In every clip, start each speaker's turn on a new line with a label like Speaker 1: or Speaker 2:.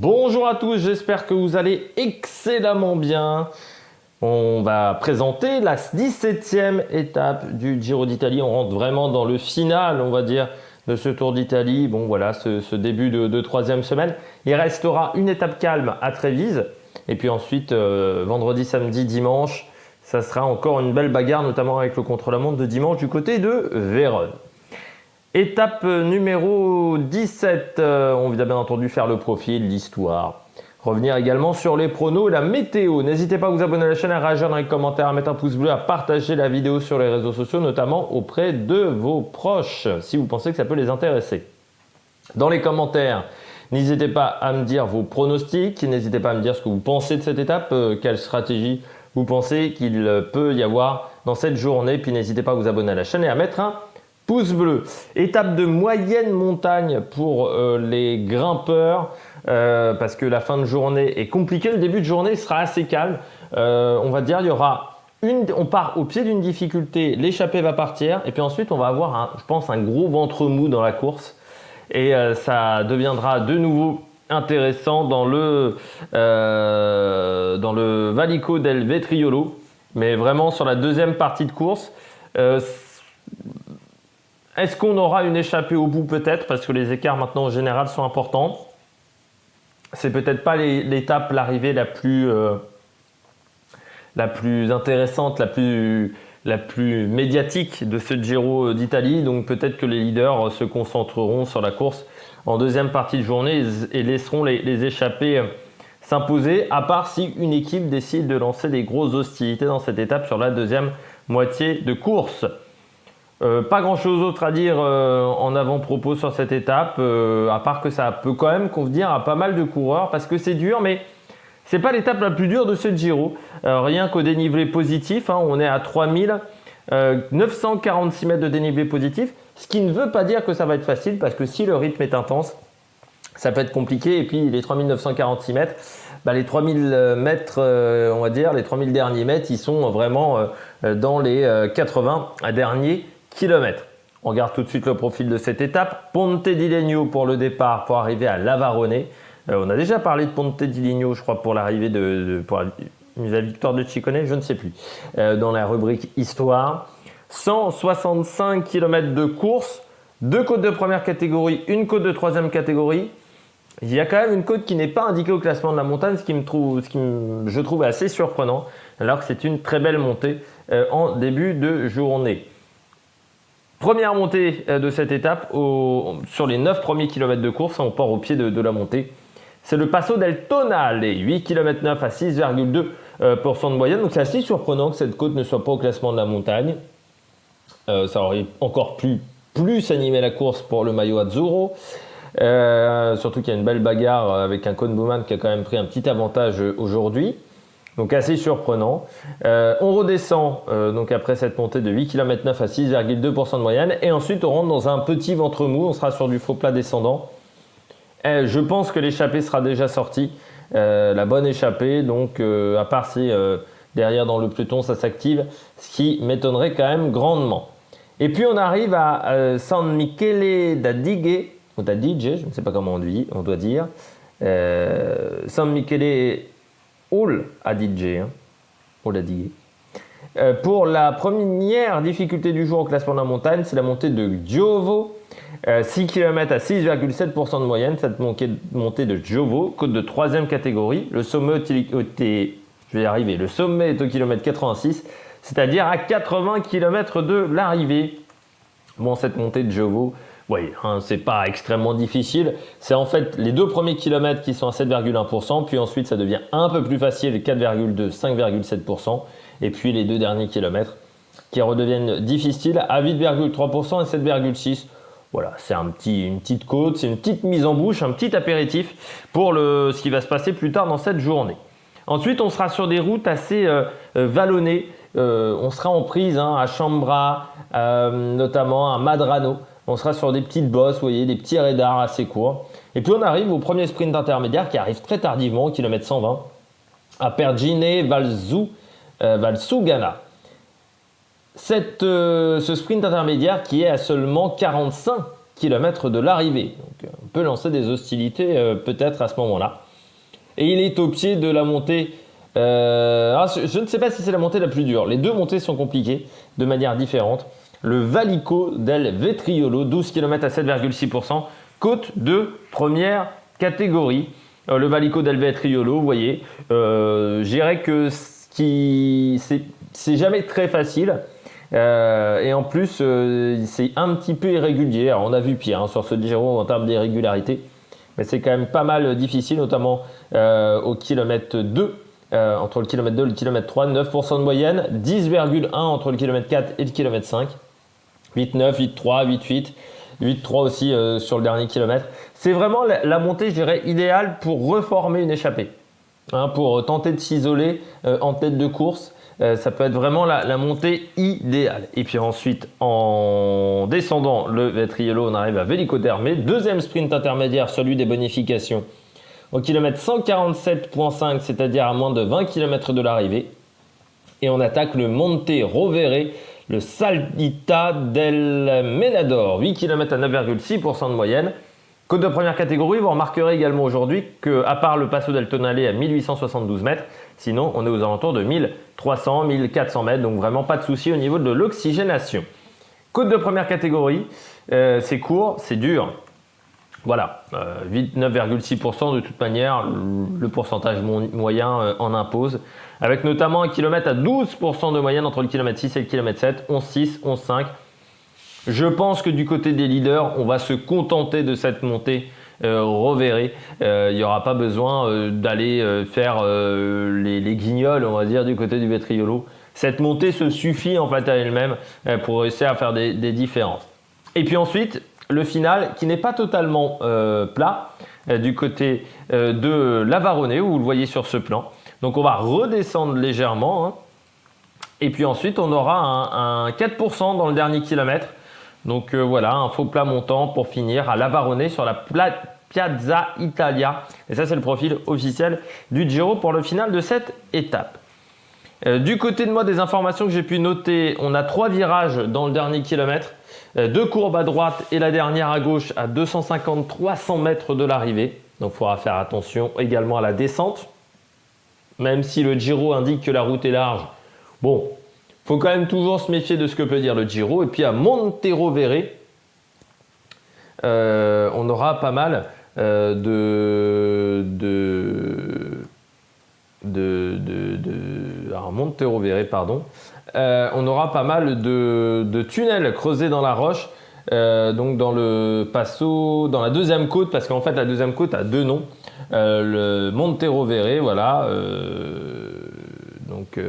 Speaker 1: Bonjour à tous, j'espère que vous allez excellemment bien. On va présenter la 17e étape du Giro d'Italie. On rentre vraiment dans le final, on va dire, de ce Tour d'Italie. Bon voilà, ce début de troisième semaine. Il restera une étape calme à Trévise. Et puis ensuite, vendredi, samedi, dimanche, ça sera encore une belle bagarre, notamment avec le contre-la-montre de dimanche du côté de Vérone. Étape numéro 17, on va bien entendu faire le profil, l'histoire. Revenir également sur les pronos et la météo. N'hésitez pas à vous abonner à la chaîne, à réagir dans les commentaires, à mettre un pouce bleu, à partager la vidéo sur les réseaux sociaux, notamment auprès de vos proches, si vous pensez que ça peut les intéresser. Dans les commentaires, n'hésitez pas à me dire vos pronostics, n'hésitez pas à me dire ce que vous pensez de cette étape, quelle stratégie vous pensez qu'il peut y avoir dans cette journée. Puis n'hésitez pas à vous abonner à la chaîne et à mettre un pouce bleu. Étape de moyenne montagne pour les grimpeurs parce que la fin de journée est compliquée. Le début de journée sera assez calme. On va dire il y aura on part au pied d'une difficulté, l'échappée va partir et puis ensuite on va avoir je pense un gros ventre mou dans la course et ça deviendra de nouveau intéressant dans le Valico del Vetriolo, mais vraiment sur la deuxième partie de course. Est-ce qu'on aura une échappée au bout? Peut-être, parce que les écarts maintenant en général sont importants. C'est peut-être pas l'étape, l'arrivée la plus intéressante, la plus médiatique de ce Giro d'Italie. Donc peut-être que les leaders se concentreront sur la course en deuxième partie de journée et laisseront les échappées s'imposer, à part si une équipe décide de lancer des grosses hostilités dans cette étape sur la deuxième moitié de course. Pas grand chose d'autre à dire en avant-propos sur cette étape, à part que ça peut quand même convenir à pas mal de coureurs parce que c'est dur, mais c'est pas l'étape la plus dure de ce Giro. Rien qu'au dénivelé positif, on est à 3946 mètres de dénivelé positif, ce qui ne veut pas dire que ça va être facile parce que si le rythme est intense, ça peut être compliqué. Et puis les 3946 mètres, les 3000 mètres, on va dire, les 3000 derniers mètres, ils sont vraiment dans les 80 derniers kilomètres. On regarde tout de suite le profil de cette étape. Ponte di Legno pour le départ pour arriver à Lavarone. On a déjà parlé de Ponte di Legno, je crois, pour l'arrivée pour la victoire de Ciccone, je ne sais plus, dans la rubrique Histoire. 165 km de course, 2 côtes de première catégorie, une côte de troisième catégorie. Il y a quand même une côte qui n'est pas indiquée au classement de la montagne, ce qui je trouve assez surprenant, alors que c'est une très belle montée en début de journée. Première montée de cette étape, sur les 9 premiers kilomètres de course, on part au pied de la montée. C'est le Passo del Tonale, 8 km 9 à 6,2% de moyenne. Donc c'est assez surprenant que cette côte ne soit pas au classement de la montagne. Ça aurait encore plus animé la course pour le maillot Azzurro. Surtout qu'il y a une belle bagarre avec un Koen Bouwman qui a quand même pris un petit avantage aujourd'hui. Donc assez surprenant. On redescend donc après cette montée de 8 km 9 à 6,2% de moyenne. Et ensuite on rentre dans un petit ventre mou. On sera sur du faux plat descendant. Je pense que l'échappée sera déjà sortie. La bonne échappée. Donc à part si derrière dans le peloton ça s'active. Ce qui m'étonnerait quand même grandement. Et puis on arrive à San Michele d'Adige. Ou d'Adige, je ne sais pas comment on doit dire. San Michele All Adige, pour la première difficulté du jour au classement de la montagne, c'est la montée de Giovo, 6 km à 6,7% de moyenne, cette montée de Giovo, côte de troisième catégorie. Le sommet le sommet est au kilomètre 86, c'est-à-dire à 80 km de l'arrivée. Bon, cette montée de Giovo, oui, c'est pas extrêmement difficile. C'est en fait les 2 premiers kilomètres qui sont à 7,1%, puis ensuite ça devient un peu plus facile, 4,2, 5,7%, et puis les 2 derniers kilomètres qui redeviennent difficiles à 8,3% et 7,6%. Voilà, c'est une petite côte, c'est une petite mise en bouche, un petit apéritif pour ce qui va se passer plus tard dans cette journée. Ensuite, on sera sur des routes assez vallonnées. On sera en prise à Chambra, notamment à Madrano. On sera sur des petites bosses, vous voyez, des petits radars assez courts. Et puis on arrive au premier sprint intermédiaire qui arrive très tardivement, au kilomètre 120, à Pergine Valsugana. Ce sprint intermédiaire qui est à seulement 45 km de l'arrivée. Donc on peut lancer des hostilités peut-être à ce moment-là. Et il est au pied de la montée. Je ne sais pas si c'est la montée la plus dure. Les deux montées sont compliquées de manière différente. Le Valico del Vetriolo, 12 km à 7,6%, côte de première catégorie. Le Valico del Vetriolo, vous voyez, je dirais que c'est jamais très facile. Et en plus, c'est un petit peu irrégulier. Alors, on a vu pire sur ce Giro en termes d'irrégularité. Mais c'est quand même pas mal difficile, notamment au kilomètre 2. Entre le kilomètre 2 et le kilomètre 3, 9% de moyenne, 10,1 entre le kilomètre 4 et le kilomètre 5, 8,9, 8,3, 8,8, 8,3 aussi sur le dernier kilomètre. C'est vraiment la montée, je dirais, idéale pour reformer une échappée, pour tenter de s'isoler en tête de course. Ça peut être vraiment la montée idéale. Et puis ensuite, en descendant le Vetriolo, on arrive à Velico Terme, deuxième sprint intermédiaire, celui des bonifications, au kilomètre 147,5, c'est-à-dire à moins de 20 km de l'arrivée. Et on attaque le Monte Rovere, le Salita del Menador, 8 km à 9,6% de moyenne. Côte de première catégorie, vous remarquerez également aujourd'hui qu'à part le Passo del Tonale à 1872 mètres, sinon on est aux alentours de 1300, 1400 mètres, donc vraiment pas de souci au niveau de l'oxygénation. Côte de première catégorie, c'est court, c'est dur. Voilà, 9,6% de toute manière, le pourcentage moyen en impose, avec notamment un kilomètre à 12% de moyenne entre le kilomètre 6 et le kilomètre 7, 11,6, 11,5. Je pense que du côté des leaders, on va se contenter de cette montée Rovere. Il n'y aura pas besoin d'aller faire les guignols, on va dire, du côté du Vetriolo. Cette montée se suffit en fait à elle-même pour réussir à faire des différences. Et puis ensuite, le final qui n'est pas totalement plat du côté de l'Avarone, où vous le voyez sur ce plan. Donc on va redescendre légèrement. Et puis ensuite, on aura un 4% dans le dernier kilomètre. Donc voilà, un faux plat montant pour finir à l'Avarone sur la Piazza Italia. Et ça, c'est le profil officiel du Giro pour le final de cette étape. Du côté de moi, des informations que j'ai pu noter, on a 3 virages dans le dernier kilomètre, 2 courbes à droite et la dernière à gauche à 250-300 mètres de l'arrivée. Donc il faudra faire attention également à la descente. Même si le Giro indique que la route est large, bon, il faut quand même toujours se méfier de ce que peut dire le Giro. Et puis à Monte Rovere, on aura pas mal alors Monte Rovere, pardon. On aura pas mal de tunnels creusés dans la roche, donc dans le Passo, dans la deuxième côte, parce qu'en fait la deuxième côte a 2 noms. Le Monte Rovere, voilà. Donc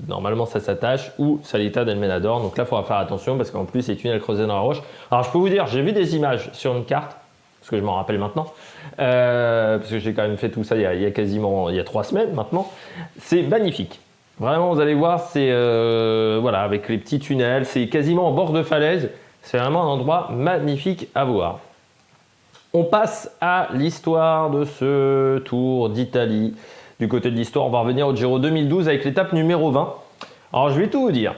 Speaker 1: normalement ça s'attache, ou Salita del Menador. Donc là il faudra faire attention parce qu'en plus c'est tunnels creusés dans la roche. Alors je peux vous dire, j'ai vu des images sur une carte, parce que je m'en rappelle maintenant, parce que j'ai quand même fait tout ça il y a 3 semaines maintenant. C'est magnifique. Vraiment, vous allez voir, c'est voilà, avec les petits tunnels, c'est quasiment en bord de falaise. C'est vraiment un endroit magnifique à voir. On passe à l'histoire de ce Tour d'Italie. Du côté de l'histoire, on va revenir au Giro 2012 avec l'étape numéro 20. Alors, je vais tout vous dire.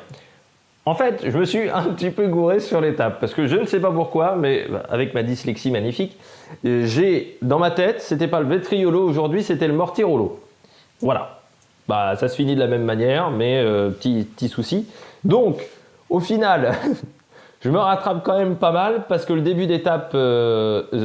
Speaker 1: En fait, je me suis un petit peu gouré sur l'étape parce que je ne sais pas pourquoi, mais avec ma dyslexie magnifique, j'ai dans ma tête, c'était pas le Vetriolo aujourd'hui, c'était le Mortirolo. Voilà. Bah, ça se finit de la même manière, mais petit souci. Donc, au final, je me rattrape quand même pas mal parce que le début d'étape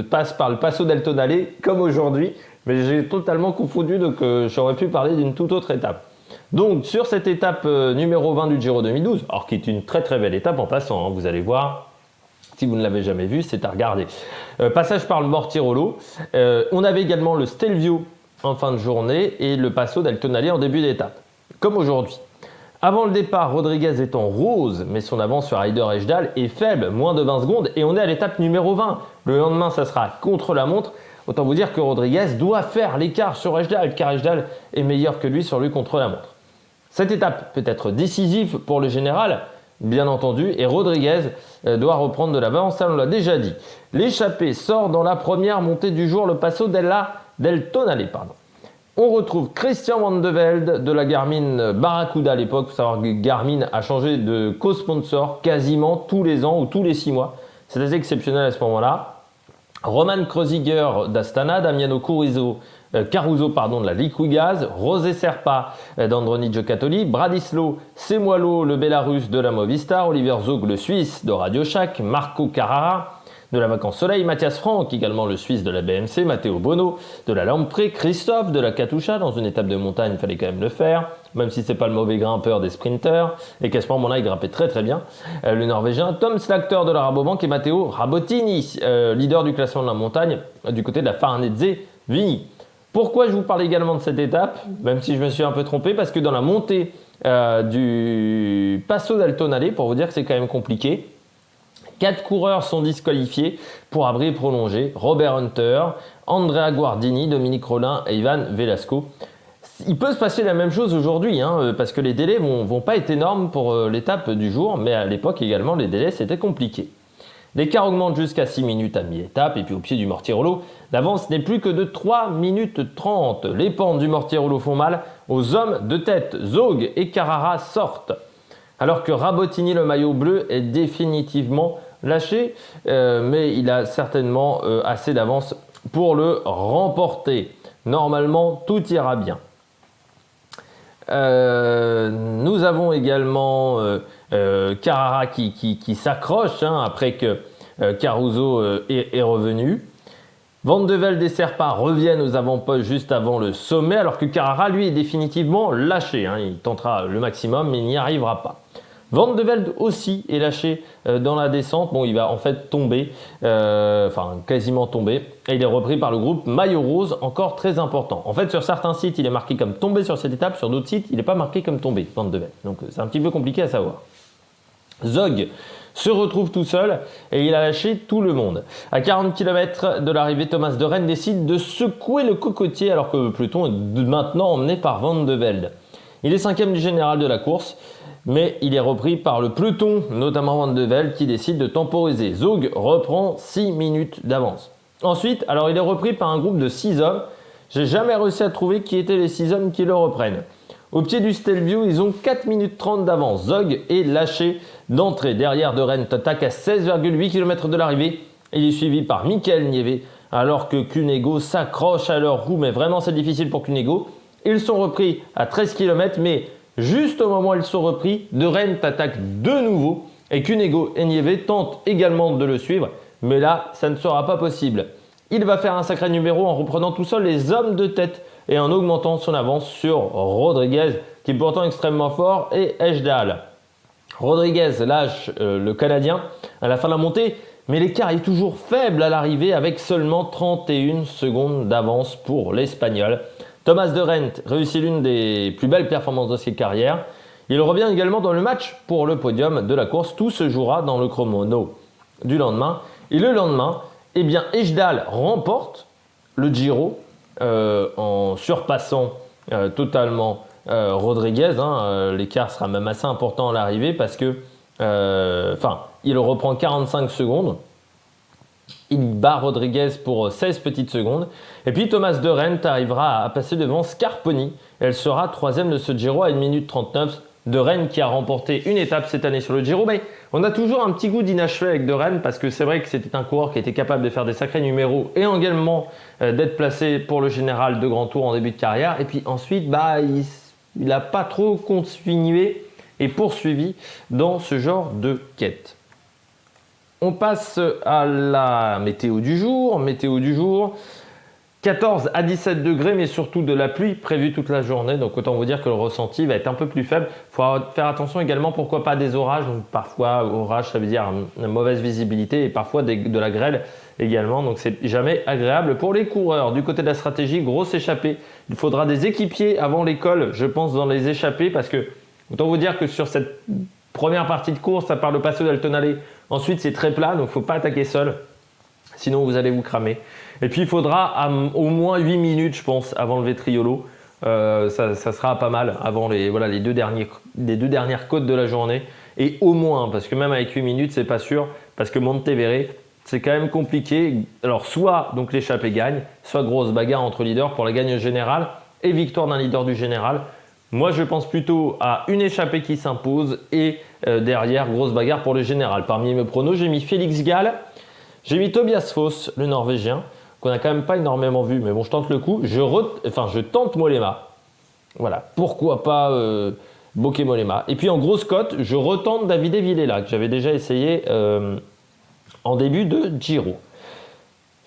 Speaker 1: passe par le Passo del Tonale, comme aujourd'hui, mais j'ai totalement confondu, donc j'aurais pu parler d'une toute autre étape. Donc, sur cette étape numéro 20 du Giro 2012, alors qui est une très très belle étape en passant, vous allez voir, si vous ne l'avez jamais vu, c'est à regarder. Passage par le Mortirolo, on avait également le Stelvio en fin de journée et le Passo del Tonale en début d'étape, comme aujourd'hui. Avant le départ, Rodriguez est en rose, mais son avance sur Haider Ejdal est faible, moins de 20 secondes, et on est à l'étape numéro 20. Le lendemain, ça sera contre la montre. Autant vous dire que Rodriguez doit faire l'écart sur Ejdal, car Ejdal est meilleur que lui sur lui contre la montre. Cette étape peut être décisive pour le général, bien entendu, et Rodriguez doit reprendre de l'avance, ça on l'a déjà dit. L'échappée sort dans la première montée du jour, le Passo del Tonale. On retrouve Christian Vande Velde de la Garmin Barracuda à l'époque. Il faut savoir que Garmin a changé de co-sponsor quasiment tous les ans ou tous les 6 mois. C'est assez exceptionnel à ce moment-là. Roman Kreuziger d'Astana, Damiano Currizo Caruso de la Liquigas, José Serpa d'Androni Giocattoli, Bradislau Semualo le Bélarus de la Movistar, Oliver Zog le Suisse de Radio Shack, Marco Carrara de la Vacances Soleil, Mathias Franck également le Suisse de la BMC, Matteo Bono de la Lampre, Christophe de la Katusha, dans une étape de montagne il fallait quand même le faire, même si c'est pas le mauvais grimpeur des sprinters, et qu'à ce moment-là il grimpait très très bien, le Norvégien, Tom Slakter de la Rabobank et Matteo Rabotini, leader du classement de la montagne du côté de la Farnese Vini. Pourquoi je vous parle également de cette étape, même si je me suis un peu trompé, parce que dans la montée du Passo d'Altonale, pour vous dire que c'est quand même compliqué, 4 coureurs sont disqualifiés pour abri prolongé. Robert Hunter, Andrea Guardini, Dominique Rollin et Ivan Velasco. Il peut se passer la même chose aujourd'hui, parce que les délais vont pas être énormes pour l'étape du jour, mais à l'époque également, les délais, c'était compliqué. L'écart augmente jusqu'à 6 minutes à mi-étape, et puis au pied du Mortirolo, l'avance n'est plus que de 3 minutes 30. Les pentes du Mortirolo font mal aux hommes de tête. Zog et Carrara sortent, alors que Rabotini, le maillot bleu, est définitivement lâché, mais il a certainement assez d'avance pour le remporter. Normalement, tout ira bien. Nous avons également Carrara qui s'accroche après que Caruso est revenu. Van de Velde et Serpa reviennent aux avant-postes juste avant le sommet, alors que Carrara, lui, est définitivement lâché. Il tentera le maximum, mais il n'y arrivera pas. Van de Velde aussi est lâché dans la descente. Bon, il va en fait tomber, quasiment tomber. Et il est repris par le groupe Maillot Rose, encore très important. En fait, sur certains sites, il est marqué comme tombé sur cette étape. Sur d'autres sites, il n'est pas marqué comme tombé, Van de Velde. Donc, c'est un petit peu compliqué à savoir. Zog se retrouve tout seul et il a lâché tout le monde. À 40 km de l'arrivée, Thomas de Rennes décide de secouer le cocotier alors que le peloton est maintenant emmené par Van de Velde. Il est 5e du général de la course, mais il est repris par le peloton, notamment Van de Velde, qui décide de temporiser. Zog reprend 6 minutes d'avance. Ensuite, alors il est repris par un groupe de 6 hommes. J'ai jamais réussi à trouver qui étaient les 6 hommes qui le reprennent. Au pied du Stelvio, ils ont 4 minutes 30 d'avance. Zog est lâché d'entrée. Derrière de Rennes, Totak à 16,8 km de l'arrivée. Il est suivi par Michael Nieve, alors que Cunego s'accroche à leur roue. Mais vraiment, c'est difficile pour Cunego. Ils sont repris à 13 km, mais juste au moment où ils sont repris, de Rennes attaque de nouveau. Et Cunego et Nieve tentent également de le suivre. Mais là, ça ne sera pas possible. Il va faire un sacré numéro en reprenant tout seul les hommes de tête et en augmentant son avance sur Rodriguez, qui est pourtant extrêmement fort, et Ejdal. Rodriguez lâche le Canadien à la fin de la montée, mais l'écart est toujours faible à l'arrivée avec seulement 31 secondes d'avance pour l'Espagnol. Thomas de Rennes réussit l'une des plus belles performances de ses carrières. Il revient également dans le match pour le podium de la course. Tout se jouera dans le chrono du lendemain. Et le lendemain, Ejdal remporte le Giro en surpassant totalement Rodriguez. L'écart sera même assez important à l'arrivée parce que il reprend 45 secondes. Il bat Rodriguez pour 16 petites secondes. Et puis Thomas de Rennes arrivera à passer devant Scarponi. Elle sera 3e de ce Giro à 1 minute 39. De Rennes qui a remporté une étape cette année sur le Giro. Mais on a toujours un petit goût d'inachevé avec De Rennes parce que c'est vrai que c'était un coureur qui était capable de faire des sacrés numéros et également d'être placé pour le général de Grand Tour en début de carrière. Et puis ensuite, il n'a pas trop continué et poursuivi dans ce genre de quête. On passe à la météo du jour. Météo du jour, 14 à 17 degrés, mais surtout de la pluie prévue toute la journée. Donc autant vous dire que le ressenti va être un peu plus faible. Il faut faire attention également, pourquoi pas des orages. Donc, parfois, orage, ça veut dire une mauvaise visibilité et parfois de la grêle également. Donc c'est jamais agréable pour les coureurs. Du côté de la stratégie, grosse échappée. Il faudra des équipiers avant l'école, je pense, dans les échappées parce que autant vous dire que sur cette première partie de course, ça part le Passo d'Altonale. Ensuite, c'est très plat, donc il ne faut pas attaquer seul. Sinon, vous allez vous cramer. Et puis, il faudra au moins 8 minutes, je pense, avant le Vetriolo. Ça sera pas mal avant les deux dernières côtes de la journée. Et au moins, parce que même avec 8 minutes, c'est pas sûr. Parce que Monteverde, c'est quand même compliqué. Alors, soit donc l'échappée gagne, soit grosse bagarre entre leaders pour la gagne générale et victoire d'un leader du général. Moi, je pense plutôt à une échappée qui s'impose et derrière, grosse bagarre pour le général. Parmi mes pronos, j'ai mis Félix Gall, j'ai mis Tobias Foss, le Norvégien, qu'on n'a quand même pas énormément vu. Mais bon, je tente le coup. Je tente Mollema. Voilà, pourquoi pas Bokeh Mollema. Et puis en grosse cote, je retente Davide Villela, que j'avais déjà essayé en début de Giro.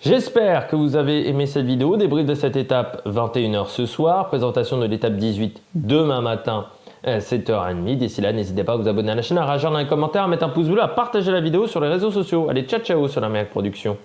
Speaker 1: J'espère que vous avez aimé cette vidéo. Débrief de cette étape 21h ce soir. Présentation de l'étape 18 demain matin 7h30. D'ici là, n'hésitez pas à vous abonner à la chaîne, à réagir dans les commentaires, à mettre un pouce bleu, à partager la vidéo sur les réseaux sociaux. Allez, ciao ciao sur la Meilleure Production.